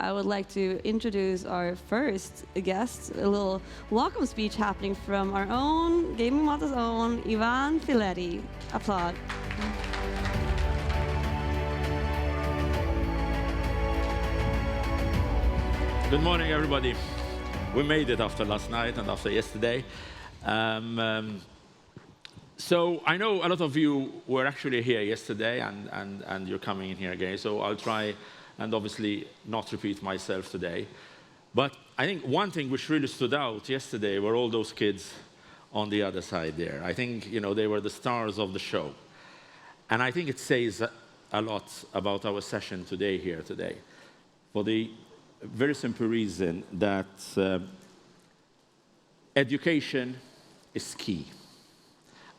I would like to introduce our first guest, a little welcome speech happening from our own, GamingMalta's own, Ivan Filletti. Applaud. Good morning, everybody. We made it after last night and after yesterday. So I know a lot of you were actually here yesterday, and you're coming in here again, so I'll try and obviously not repeat myself today. But I think one thing which really stood out yesterday were all those kids on the other side there. I think, they were the stars of the show. And I think it says a lot about our session today here today, for the very simple reason that education is key.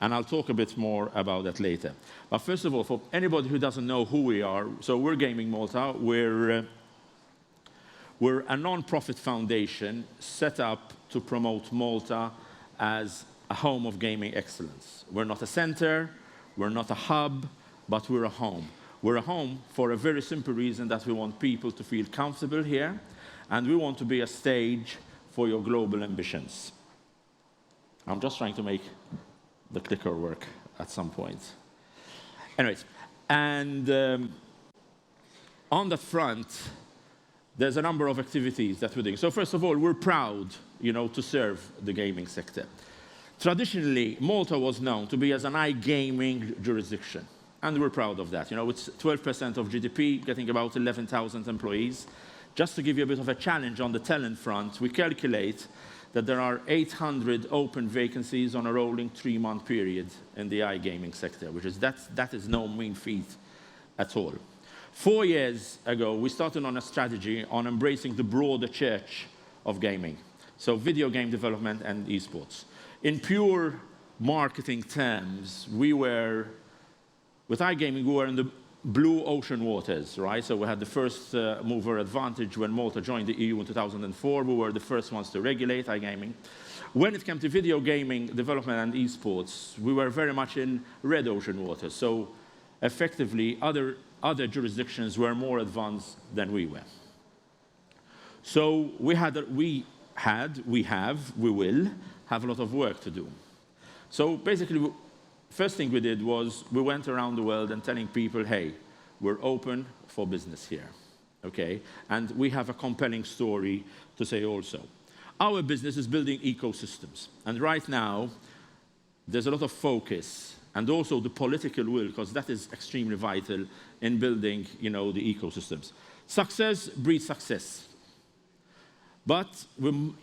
And I'll talk a bit more about that later. But first of all, for anybody who doesn't know who we are, so we're GamingMalta. We're a non-profit foundation set up to promote Malta as a home of gaming excellence. We're not a center, we're not a hub, but we're a home. We're a home for a very simple reason that we want people to feel comfortable here, and we want to be a stage for your global ambitions. I'm just trying to make the clicker work at some point. Anyways, and on the front, there's a number of activities that we're doing. So first of all, we're proud, to serve the gaming sector. Traditionally, Malta was known to be as an iGaming jurisdiction, and we're proud of that. It's 12% of GDP, getting about 11,000 employees. Just to give you a bit of a challenge on the talent front, we calculate that there are 800 open vacancies on a rolling 3-month period in the iGaming sector, that is no mean feat at all. 4 years ago, we started on a strategy on embracing the broader church of gaming, so video game development and esports. In pure marketing terms, with iGaming, we were in the blue ocean waters, right? So we had the first mover advantage when Malta joined the EU in 2004. We were the first ones to regulate iGaming. When it came to video gaming development and esports, we were very much in red ocean waters. So effectively, other jurisdictions were more advanced than we were. So we will have a lot of work to do. So basically, first thing we did was we went around the world and telling people, hey, we're open for business here, okay? And we have a compelling story to say also. Our business is building ecosystems. And right now, there's a lot of focus and also the political will, because that is extremely vital in building, the ecosystems. Success breeds success. But we,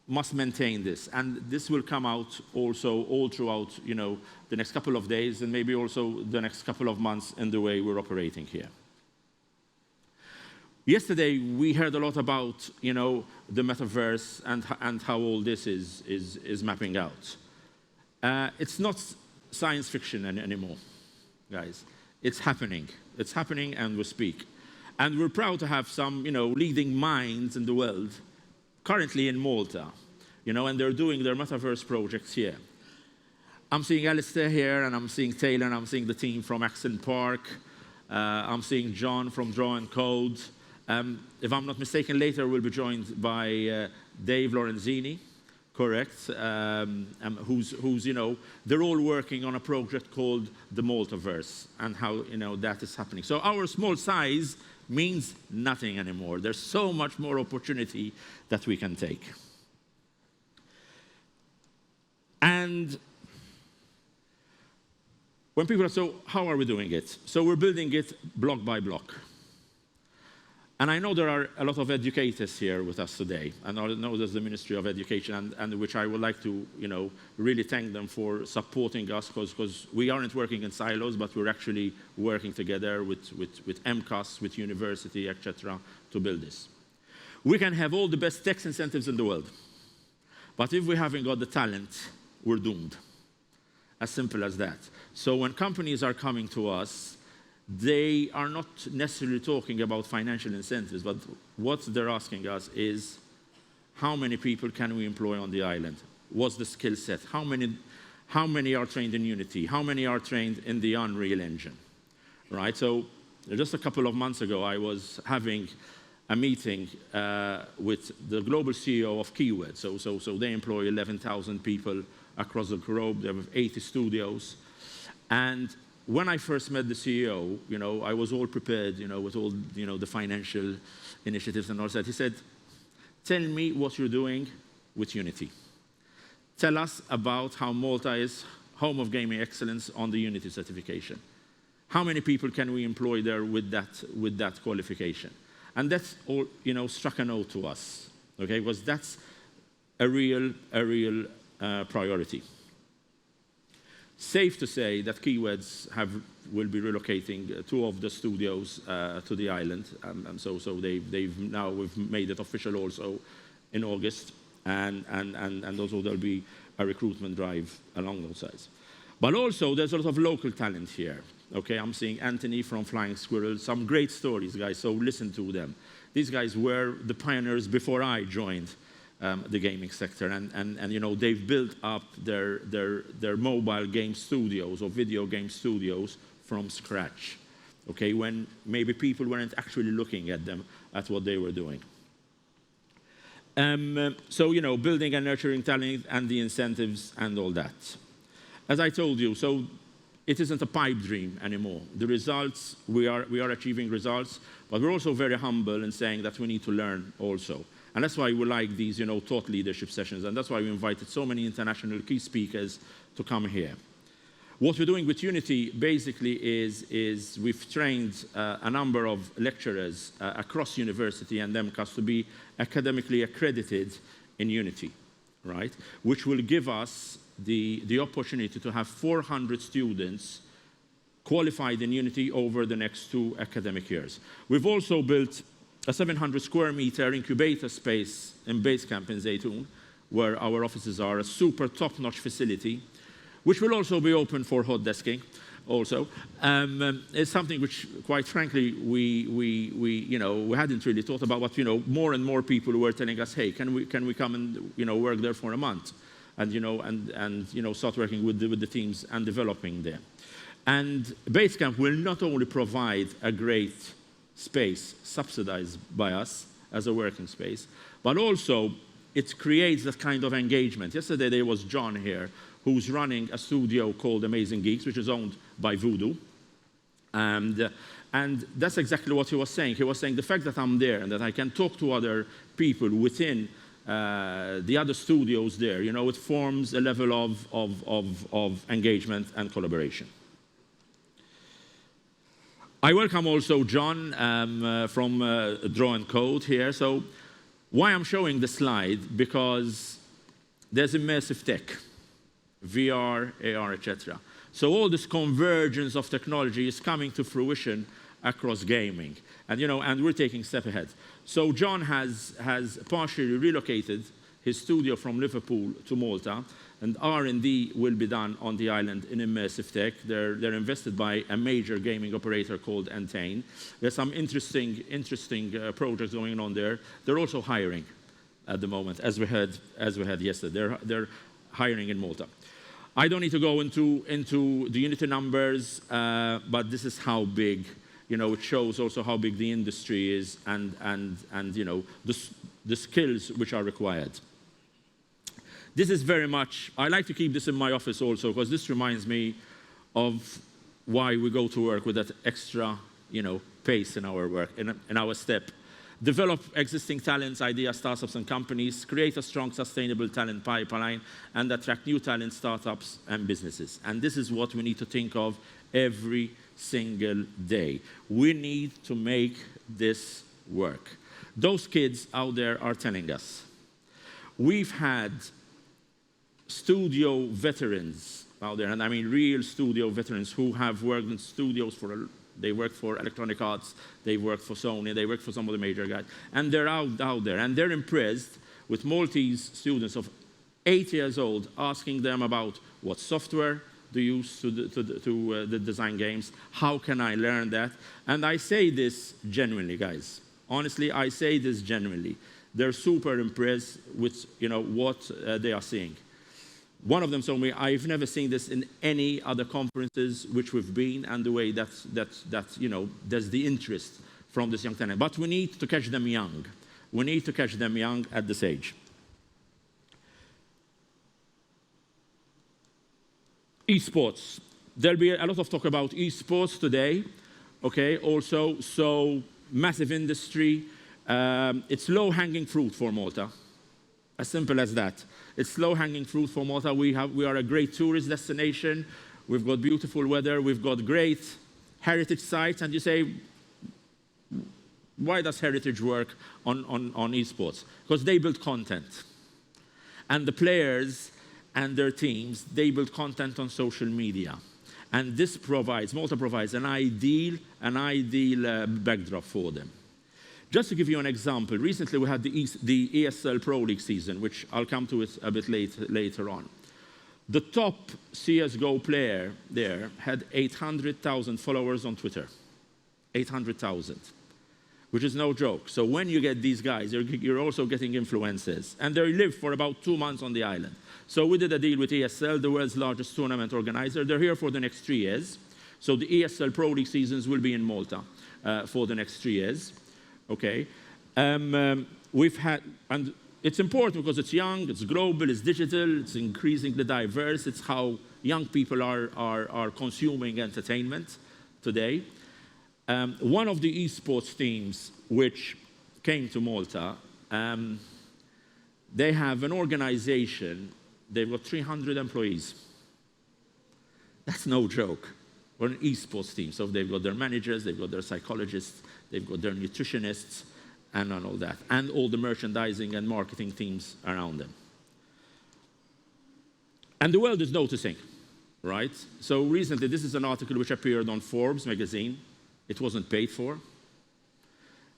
must maintain this, and this will come out also all throughout, the next couple of days and maybe also the next couple of months in the way we're operating here. Yesterday, we heard a lot about, the metaverse and how all this is mapping out. It's not science fiction anymore, guys. It's happening. It's happening, and we speak. And we're proud to have some, leading minds in the world currently in Malta, and they're doing their metaverse projects here. I'm seeing Alistair here, and I'm seeing Taylor, and I'm seeing the team from Accent Park. I'm seeing John from Draw and Code. If I'm not mistaken, later we'll be joined by Dave Lorenzini, correct? Who's they're all working on a project called the Maltaverse, and how, that is happening. So our small size means nothing anymore. There's so much more opportunity that we can take. And when people are, so how are we doing it? So we're building it block by block. And I know there are a lot of educators here with us today. And I know there's the Ministry of Education, and which I would like to, really thank them for supporting us, because we aren't working in silos, but we're actually working together with MCAS, with university, etc., to build this. We can have all the best tax incentives in the world, but if we haven't got the talent, we're doomed. As simple as that. So when companies are coming to us, they are not necessarily talking about financial incentives, but what they're asking us is, how many people can we employ on the island? What's the skill set? How many are trained in Unity? How many are trained in the Unreal Engine? Right? So just a couple of months ago, I was having a meeting with the global CEO of Keyword. So they employ 11,000 people across the globe. They have 80 studios. And when I first met the CEO, I was all prepared, with all, the financial initiatives and all that. He said, tell me what you're doing with Unity. Tell us about how Malta is home of gaming excellence on the Unity certification. How many people can we employ there with that qualification? And that's all, struck a note to us, okay? Because that's a real priority. Safe to say that Keywords will be relocating 2 of the studios to the island, and so we've made it official also in August, and also there'll be a recruitment drive along those sides. But also there's a lot of local talent here. Okay, I'm seeing Anthony from Flying Squirrel, some great stories, guys, so listen to them. These guys were the pioneers before I joined the gaming sector, and they've built up their mobile game studios or video game studios from scratch, okay, when maybe people weren't actually looking at them, at what they were doing. So, building and nurturing talent and the incentives and all that. As I told you, so it isn't a pipe dream anymore. The results, we are achieving results, but we're also very humble in saying that we need to learn also. And that's why we like these, thought leadership sessions, and that's why we invited so many international key speakers to come here. What we're doing with Unity basically is we've trained a number of lecturers across university and MCAS to be academically accredited in Unity, right? Which will give us the opportunity to have 400 students qualified in Unity over the next 2 academic years. We've also built a 700 square meter incubator space in Basecamp in Zaytoun, where our offices are, a super top-notch facility, which will also be open for hot desking also. It's something which, quite frankly, we hadn't really thought about, but more and more people were telling us, hey, can we come and work there for a month? And start working with the teams and developing there. And Basecamp will not only provide a great space subsidized by us as a working space, but also it creates that kind of engagement. Yesterday there was John here, who's running a studio called Amazing Geeks, which is owned by Voodoo. And that's exactly what he was saying. He was saying the fact that I'm there and that I can talk to other people within the other studios there, it forms a level of engagement and collaboration. I welcome also John from Draw and Code here. So why I'm showing the slide? Because there's Immersive Tech, VR, AR, etc. So all this convergence of technology is coming to fruition across gaming. And we're taking a step ahead. So John has partially relocated his studio from Liverpool to Malta, and R&D will be done on the island in Immersive Tech. They're invested by a major gaming operator called Entain. There's some interesting projects going on there. They're also hiring at the moment, as we had yesterday. They're hiring in Malta. I don't need to go into the Unity numbers, but this is how big. It shows also how big the industry is and the skills which are required. This is very much, I like to keep this in my office also, because this reminds me of why we go to work with that extra, pace in our work, in our step. Develop existing talents, ideas, startups, and companies, create a strong, sustainable talent pipeline, and attract new talent, startups, and businesses. And this is what we need to think of every single day. We need to make this work. Those kids out there are telling us. We've had studio veterans out there, and I mean real studio veterans who have worked in studios they worked for Electronic Arts, they worked for Sony, they worked for some of the major guys, and they're out there, and they're impressed with Maltese students of 8 years old asking them about what software to use to design games, how can I learn that? And I say this genuinely, guys. Honestly, I say this genuinely. They're super impressed with what they are seeing. One of them told me, I've never seen this in any other conferences which we've been, and the way that there's the interest from this young talent. But we need to catch them young. We need to catch them young at this age. Esports. There'll be a lot of talk about esports today. Okay, also, so massive industry. It's low-hanging fruit for Malta. As simple as that. It's low-hanging fruit for Malta. We are a great tourist destination. We've got beautiful weather. We've got great heritage sites. And you say, why does heritage work on esports? Because they build content. And the players and their teams, they build content on social media. And this provides, Malta provides an ideal backdrop for them. Just to give you an example, recently we had the ESL Pro League season, which I'll come to it a bit later on. The top CSGO player there had 800,000 followers on Twitter. 800,000, which is no joke. So when you get these guys, you're also getting influencers. And they live for about 2 months on the island. So we did a deal with ESL, the world's largest tournament organizer. They're here for the next 3 years. So the ESL Pro League seasons will be in Malta for the next 3 years. Okay. We've had, and it's important because it's young, it's global, it's digital, it's increasingly diverse. It's how young people are consuming entertainment today. One of the esports teams which came to Malta, they have an organization, they've got 300 employees. That's no joke. We're an esports team, so they've got their managers, they've got their psychologists, they've got their nutritionists, and all that, and all the merchandising and marketing teams around them. And the world is noticing, right? So recently, this is an article which appeared on Forbes Magazine. It wasn't paid for.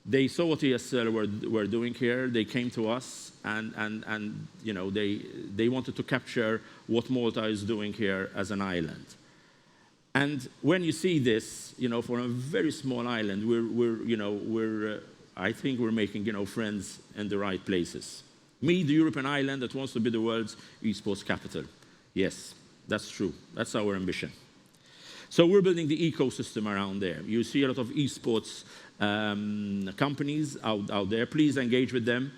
They saw what ESL were doing here. They came to us, and you know, they wanted to capture what Malta is doing here as an island. And when you see this, you know, for a very small island, I think we're making, you know, friends in the right places. Me, the European island that wants to be the world's esports capital. Yes, that's true. That's our ambition. So we're building the ecosystem around there. You see a lot of esports companies out there. Please engage with them.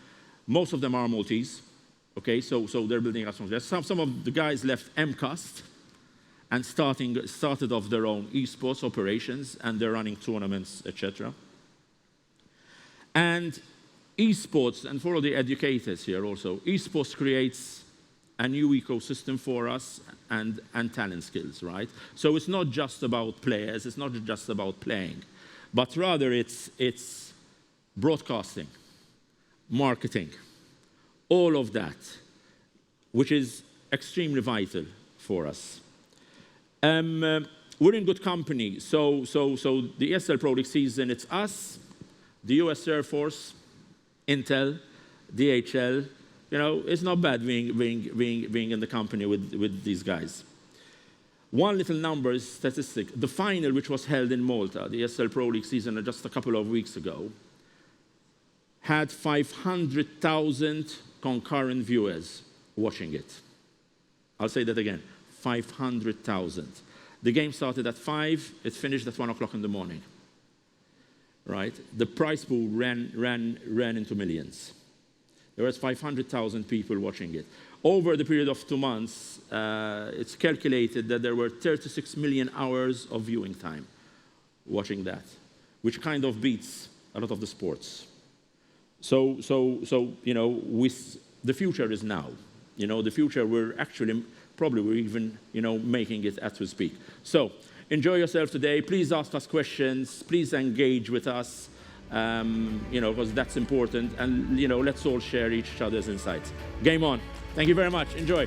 Most of them are Maltese. Okay, so they're building us from there. Some of the guys left MCAST and started off their own esports operations, and they're running tournaments, etc. And esports, and for all the educators here also, esports creates a new ecosystem for us and talent skills, right? So it's not just about players, it's not just about playing, but rather it's broadcasting, marketing, all of that, which is extremely vital for us. We're in good company. So the ESL Pro League season, it's us, the US Air Force, Intel, DHL. You know, it's not bad being in the company with these guys. One little number statistic, the final which was held in Malta, the ESL Pro League season just a couple of weeks ago, had 500,000 concurrent viewers watching it. I'll say that again, 500,000. The game started at 5, it finished at 1 o'clock in the morning. Right? The prize pool ran into millions. There was 500,000 people watching it. Over the period of 2 months, it's calculated that there were 36 million hours of viewing time watching that, which kind of beats a lot of the sports. So you know, the future is now. You know, the future, we're even, you know, making it as we speak. So enjoy yourself today. Please ask us questions. Please engage with us, you know, because that's important. And, you know, let's all share each other's insights. Game on. Thank you very much. Enjoy.